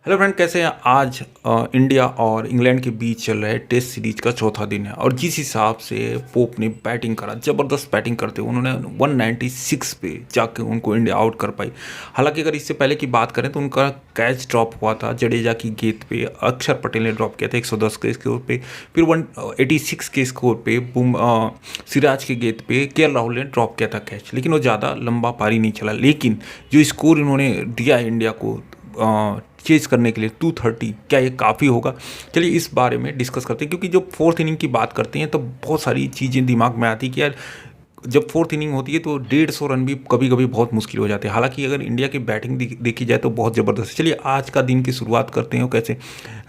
Hello friend, कैसे हैं? आज इंडिया और इंग्लैंड के बीच चल रहा है टेस्ट सीरीज का चौथा दिन है और जिस हिसाब से पोप ने बैटिंग करा, ज़बरदस्त बैटिंग करते हुए उन्होंने 196 पे जाके उनको इंडिया आउट कर पाई। हालांकि अगर इससे पहले की बात करें तो उनका कैच ड्रॉप हुआ था जडेजा की गेंद पे, अक्षर पटेल ने ड्रॉप किया था 110 के स्कोर पे, फिर 186 के स्कोर पे सिराज के गेंद पे के राहुल ने ड्रॉप किया था कैच, लेकिन वो ज़्यादा लंबा पारी नहीं चला। लेकिन जो स्कोर इन्होंने दिया है इंडिया को चेज करने के लिए 230, क्या ये काफ़ी होगा? चलिए इस बारे में डिस्कस करते हैं, क्योंकि जब फोर्थ इनिंग की बात करते हैं तो बहुत सारी चीज़ें दिमाग में आती कि यार जब फोर्थ इनिंग होती है तो 150 रन भी कभी कभी बहुत मुश्किल हो जाते हैं। हालांकि अगर इंडिया की बैटिंग देखी जाए तो बहुत ज़बरदस्त है। चलिए आज का दिन की शुरुआत करते हैं कैसे।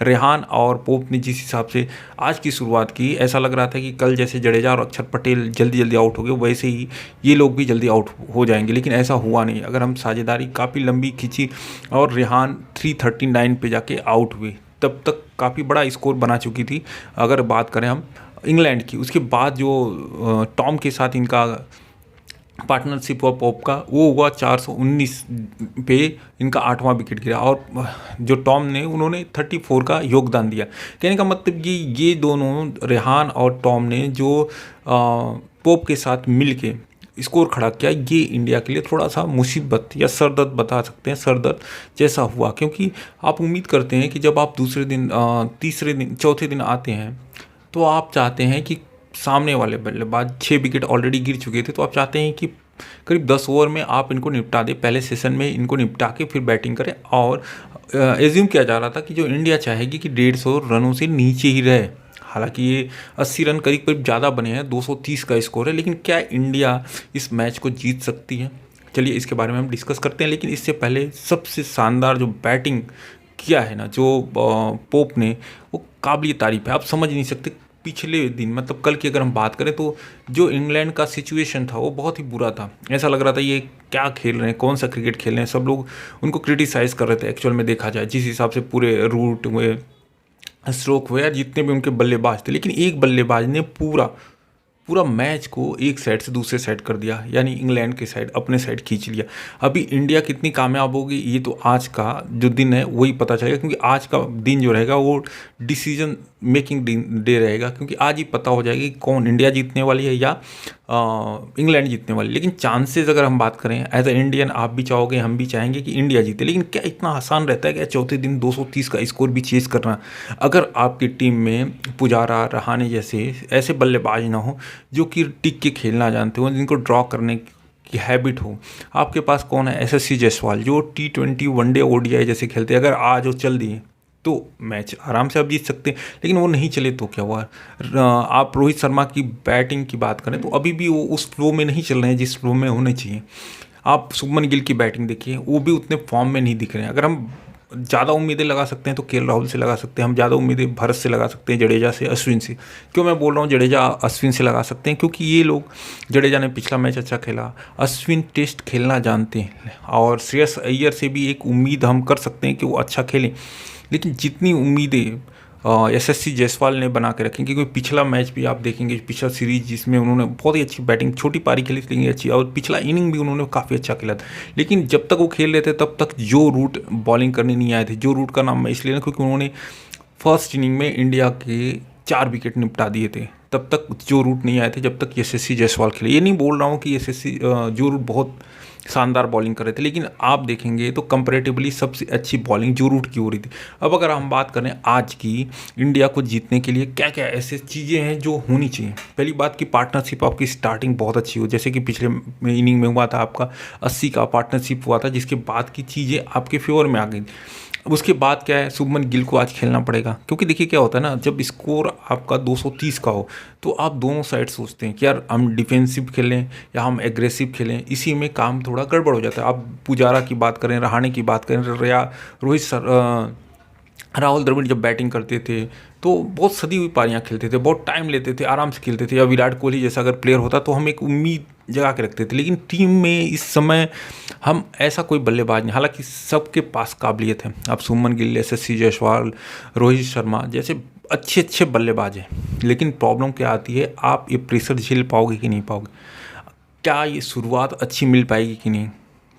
रेहान और पोप ने जिस हिसाब से आज की शुरुआत की, ऐसा लग रहा था कि कल जैसे जडेजा और अक्षर पटेल जल्दी जल्दी आउट हो गए वैसे ही ये लोग भी जल्दी आउट हो जाएंगे, लेकिन ऐसा हुआ नहीं। अगर हम साझेदारी काफ़ी लंबी खींची और रेहान 339 पे जाके आउट हुए, तब तक काफ़ी बड़ा स्कोर बना चुकी थी। अगर बात करें हम इंग्लैंड की, उसके बाद जो टॉम के साथ इनका पार्टनरशिप हुआ पोप का, वो हुआ 419 पे इनका 8वां विकेट गिरा और जो टॉम ने उन्होंने 34 का योगदान दिया। कहने का मतलब ये दोनों रेहान और टॉम ने जो पोप के साथ मिल के स्कोर खड़ा किया, ये इंडिया के लिए थोड़ा सा मुसीबत या सरदर्द बता सकते हैं, सरदर्द जैसा हुआ। क्योंकि आप उम्मीद करते हैं कि जब आप दूसरे दिन तीसरे दिन चौथे दिन आते हैं तो आप चाहते हैं कि सामने वाले बल्लेबाज 6 विकेट ऑलरेडी गिर चुके थे, तो आप चाहते हैं कि करीब 10 ओवर में आप इनको निपटा दें, पहले सेशन में इनको निपटा के फिर बैटिंग करें। और एज्यूम किया जा रहा था कि जो इंडिया चाहेगी कि 150 रनों से नीचे ही रहे। हालांकि ये 80 रन करीब करीब ज़्यादा बने हैं, 230 का स्कोर है, लेकिन क्या इंडिया इस मैच को जीत सकती है? चलिए इसके बारे में हम डिस्कस करते हैं। लेकिन इससे पहले सबसे शानदार जो बैटिंग किया है ना जो पोप ने, वो काबिल तारीफ है। आप समझ नहीं सकते पिछले दिन, मतलब कल की अगर हम बात करें तो जो इंग्लैंड का सिचुएशन था वो बहुत ही बुरा था। ऐसा लग रहा था ये क्या खेल रहे हैं, कौन सा क्रिकेट खेल रहे हैं। सब लोग उनको क्रिटिसाइज़ कर रहे थे। एक्चुअल में देखा जाए जिस हिसाब से पूरे रूट हुए, स्ट्रोक हुए या जितने भी उनके बल्लेबाज थे, लेकिन एक बल्लेबाज ने पूरा पूरा मैच को एक साइड से दूसरे साइड कर दिया, यानी इंग्लैंड के साइड अपने साइड खींच लिया। अभी इंडिया कितनी कामयाब होगी ये तो आज का जो दिन है वही पता चलेगा, क्योंकि आज का दिन जो रहेगा वो डिसीजन मेकिंग डे रहेगा, क्योंकि आज ही पता हो जाएगी कौन इंडिया जीतने वाली है या इंग्लैंड जीतने वाली। लेकिन चांसेस अगर हम बात करें एज ए इंडियन, आप भी चाहोगे हम भी चाहेंगे कि इंडिया जीते, लेकिन क्या इतना आसान रहता है क्या चौथे दिन 230 का स्कोर भी चेज करना? अगर आपकी टीम में पुजारा, रहाणे जैसे ऐसे बल्लेबाज ना हो जो कि टिक के खेलना जानते हो, जिनको ड्रॉ करने की हैबिट हो। आपके पास कौन है? एसएससी जायसवाल जो T20 वनडे ओडीआई जैसे खेलते हैं। अगर आज वो चल दिए तो मैच आराम से आप जीत सकते हैं, लेकिन वो नहीं चले तो क्या हुआ? आप रोहित शर्मा की बैटिंग की बात करें तो अभी भी वो उस फ्लो में नहीं चल रहे हैं जिस फ्लो में होने चाहिए। आप शुभमन गिल की बैटिंग देखिए, वो भी उतने फॉर्म में नहीं दिख रहे हैं। अगर हम ज़्यादा उम्मीदें लगा सकते हैं तो के राहुल से लगा सकते हैं, हम ज़्यादा उम्मीदें भरत से लगा सकते हैं, जडेजा से, अश्विन से। क्यों मैं बोल रहा हूँ जडेजा अश्विन से लगा सकते हैं? क्योंकि ये लोग, जडेजा ने पिछला मैच अच्छा खेला, अश्विन टेस्ट खेलना जानते हैं, और श्रेयस अय्यर से भी एक उम्मीद हम कर सकते हैं कि वो अच्छा खेलें। लेकिन जितनी उम्मीदें एसएससी जायसवाल ने बना के रखी, क्योंकि पिछला मैच भी आप देखेंगे, पिछला सीरीज जिसमें उन्होंने बहुत ही अच्छी बैटिंग, छोटी पारी खेली थी लेकिन अच्छी, और पिछला इनिंग भी उन्होंने काफ़ी अच्छा खेला था। लेकिन जब तक वो खेल रहे थे तब तक जो रूट बॉलिंग करने नहीं आए थे, जो रूट का नाम मैं इसलिए ना क्योंकि उन्होंने फर्स्ट इनिंग में इंडिया के 4 विकेट निपटा दिए थे, तब तक जो रूट नहीं आए थे जब तक एसएससी जायसवाल खेले। ये नहीं बोल रहा हूँ कि एसएससी जो रूट बहुत शानदार बॉलिंग कर रहे थे, लेकिन आप देखेंगे तो कंपैरेटिवली सबसे अच्छी बॉलिंग जो रूट की हो रही थी। अब अगर हम बात करें आज की इंडिया को जीतने के लिए क्या क्या ऐसे चीज़ें हैं जो होनी चाहिए। पहली बात की पार्टनरशिप आपकी स्टार्टिंग बहुत अच्छी हो, जैसे कि पिछले इनिंग में हुआ था आपका 80 का पार्टनरशिप हुआ था, जिसके बाद की चीज़ें आपके फेवर में आ गई। उसके बाद क्या है, शुभमन गिल को आज खेलना पड़ेगा, क्योंकि देखिए क्या होता है ना, जब स्कोर आपका 230 का हो तो आप दोनों साइड सोचते हैं कि यार हम डिफेंसिव खेलें या हम एग्रेसिव खेलें, इसी में काम थोड़ा गड़बड़ हो जाता है। आप पुजारा की बात करें, रहाणे की बात करें, या राहुल द्रविड़ जब बैटिंग करते थे तो बहुत सदी हुई पारियां खेलते थे, बहुत टाइम लेते थे, आराम से खेलते थे। या विराट कोहली जैसा अगर प्लेयर होता तो हम एक उम्मीद जगा के रखते थे। लेकिन टीम में इस समय हम ऐसा कोई बल्लेबाज नहीं, हालांकि सबके पास काबिलियत है। आप शुभमन गिल, एसएससी जायसवाल, रोहित शर्मा जैसे अच्छे अच्छे बल्लेबाज हैं, लेकिन प्रॉब्लम क्या आती है, आप ये प्रेशर झेल पाओगे कि नहीं पाओगे? क्या ये शुरुआत अच्छी मिल पाएगी कि नहीं?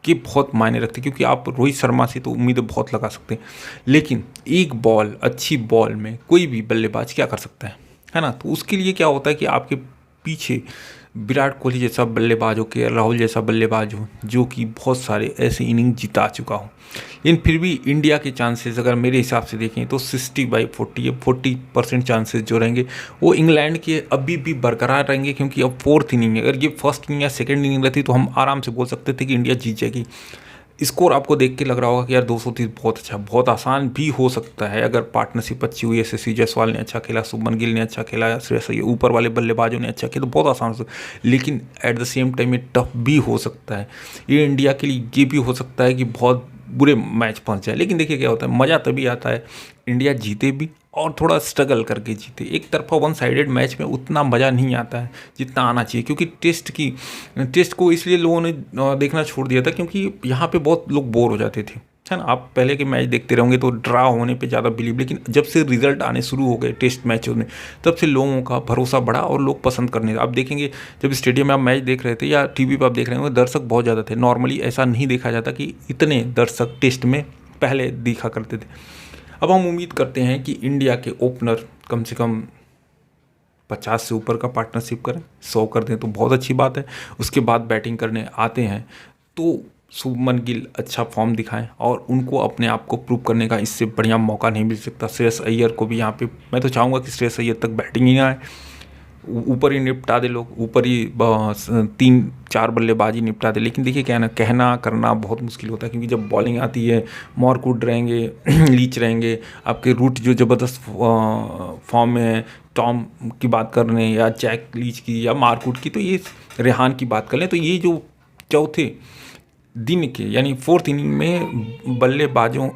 कि बहुत मायने रखते, क्योंकि आप रोहित शर्मा से तो उम्मीदें बहुत लगा सकते हैं, लेकिन एक बॉल, अच्छी बॉल में कोई भी बल्लेबाज क्या कर सकता है ना। तो उसके लिए क्या होता है कि आपके पीछे विराट कोहली जैसा बल्लेबाज हो, के राहुल जैसा बल्लेबाज हो, जो कि बहुत सारे ऐसे इनिंग जिता चुका हो। लेकिन फिर भी इंडिया के चांसेस अगर मेरे हिसाब से देखें तो 60/40 या 40% चांसेस जो रहेंगे वो इंग्लैंड के अभी भी बरकरार रहेंगे, क्योंकि अब फोर्थ इनिंग है। अगर ये फर्स्ट इनिंग या सेकेंड इनिंग रहती तो हम आराम से बोल सकते थे कि इंडिया जीत जाएगी। स्कोर आपको देख के लग रहा होगा कि यार 230 बहुत अच्छा, बहुत आसान भी हो सकता है अगर पार्टनरशिप अच्छी हुई। यशस्वी जायसवाल ने अच्छा खेला, शुभमन गिल ने अच्छा खेला, श्रेयस अय्यर, ऊपर वाले बल्लेबाजों ने अच्छा खेला, तो बहुत आसान हो सकता है। लेकिन एट द सेम टाइम ये टफ भी हो सकता है। ये इंडिया के लिए ये भी हो सकता है कि बहुत बुरे मैच पहुंच जाए। लेकिन देखिए क्या होता है, मज़ा तभी आता है इंडिया जीते भी और थोड़ा स्ट्रगल करके जीते। एक तरफा वन साइडेड मैच में उतना मज़ा नहीं आता है जितना आना चाहिए, क्योंकि टेस्ट को इसलिए लोगों ने देखना छोड़ दिया था क्योंकि यहाँ पे बहुत लोग बोर हो जाते थे, है ना। आप पहले के मैच देखते रहोगे तो ड्रा होने पे ज़्यादा बिलीव, लेकिन जब से रिजल्ट आने शुरू हो गए टेस्ट मैचों में, तब से लोगों का भरोसा बढ़ा और लोग पसंद करने लगे। आप देखेंगे जब स्टेडियम में आप मैच देख रहे थे या टीवी पर आप देख रहे होंगे, दर्शक बहुत ज़्यादा थे। नॉर्मली ऐसा नहीं देखा जाता कि इतने दर्शक टेस्ट में पहले दिखा करते थे। अब हम उम्मीद करते हैं कि इंडिया के ओपनर कम से कम 50 से ऊपर का पार्टनरशिप करें, 100 कर दें तो बहुत अच्छी बात है। उसके बाद बैटिंग करने आते हैं तो शुभमन गिल अच्छा फॉर्म दिखाएं और उनको अपने आप को प्रूव करने का इससे बढ़िया मौका नहीं मिल सकता। श्रेयस अय्यर को भी यहाँ पे मैं तो चाहूँगा कि श्रेयस अय्यर तक बैटिंग ही ना आए, ऊपर ही निपटा दे लोग, ऊपर ही 3-4 बल्लेबाजी निपटा दे। लेकिन देखिए क्या है ना, कहना करना बहुत मुश्किल होता है, क्योंकि जब बॉलिंग आती है मॉर्कवुड रहेंगे लीच रहेंगे, आपके रूट जो ज़बरदस्त फॉर्म में है, टॉम की बात कर रहे हैं या जैक लीच की या मार्कवुड की, तो ये रेहान की बात कर लें, तो ये जो चौथे दिन के यानी फोर्थ इनिंग में बल्लेबाजों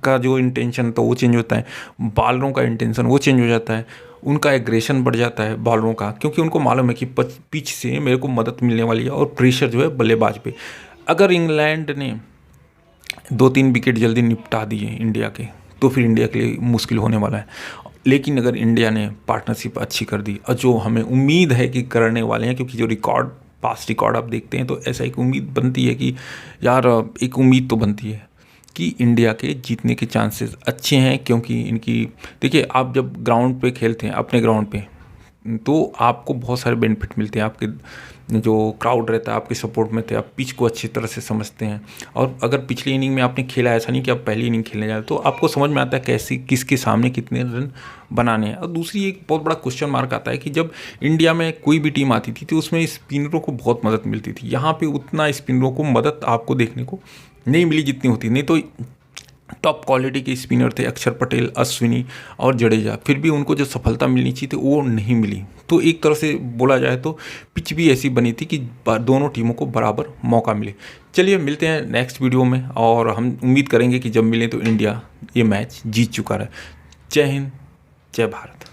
का जो इंटेंशन तो वो चेंज होता है, बॉलरों का इंटेंशन वो चेंज हो जाता है, उनका एग्रेशन बढ़ जाता है बॉलरों का, क्योंकि उनको मालूम है कि पिच से मेरे को मदद मिलने वाली है और प्रेशर जो है बल्लेबाज पे। अगर इंग्लैंड ने 2-3 विकेट जल्दी निपटा दिए इंडिया के तो फिर इंडिया के लिए मुश्किल होने वाला है। लेकिन अगर इंडिया ने पार्टनरशिप अच्छी कर दी, और जो हमें उम्मीद है कि करने वाले हैं, क्योंकि जो पास्ट रिकॉर्ड आप देखते हैं तो ऐसा एक उम्मीद बनती है कि यार, एक उम्मीद तो बनती है कि इंडिया के जीतने के चांसेस अच्छे हैं। क्योंकि इनकी देखिए, आप जब ग्राउंड पे खेलते हैं अपने ग्राउंड पे तो आपको बहुत सारे बेनिफिट मिलते हैं। आपके जो क्राउड रहता है आपके सपोर्ट में थे, आप पिच को अच्छी तरह से समझते हैं। और अगर पिछली इनिंग में आपने खेला, ऐसा नहीं कि आप पहली इनिंग खेलने जाए, तो आपको समझ में आता है कैसे किसके सामने कितने रन बनाने हैं। और दूसरी एक बहुत बड़ा क्वेश्चन मार्क आता है कि जब इंडिया में कोई भी टीम आती थी तो उसमें स्पिनरों को बहुत मदद मिलती थी। यहाँ पे उतना स्पिनरों को मदद आपको देखने को नहीं मिली जितनी होती, नहीं तो टॉप क्वालिटी के स्पिनर थे अक्षर पटेल, अश्विनी और जडेजा, फिर भी उनको जो सफलता मिलनी चाहिए थी वो नहीं मिली। तो एक तरह से बोला जाए तो पिच भी ऐसी बनी थी कि दोनों टीमों को बराबर मौका मिले। चलिए मिलते हैं नेक्स्ट वीडियो में, और हम उम्मीद करेंगे कि जब मिलें तो इंडिया ये मैच जीत चुका रहे। जय हिंद, जय भारत।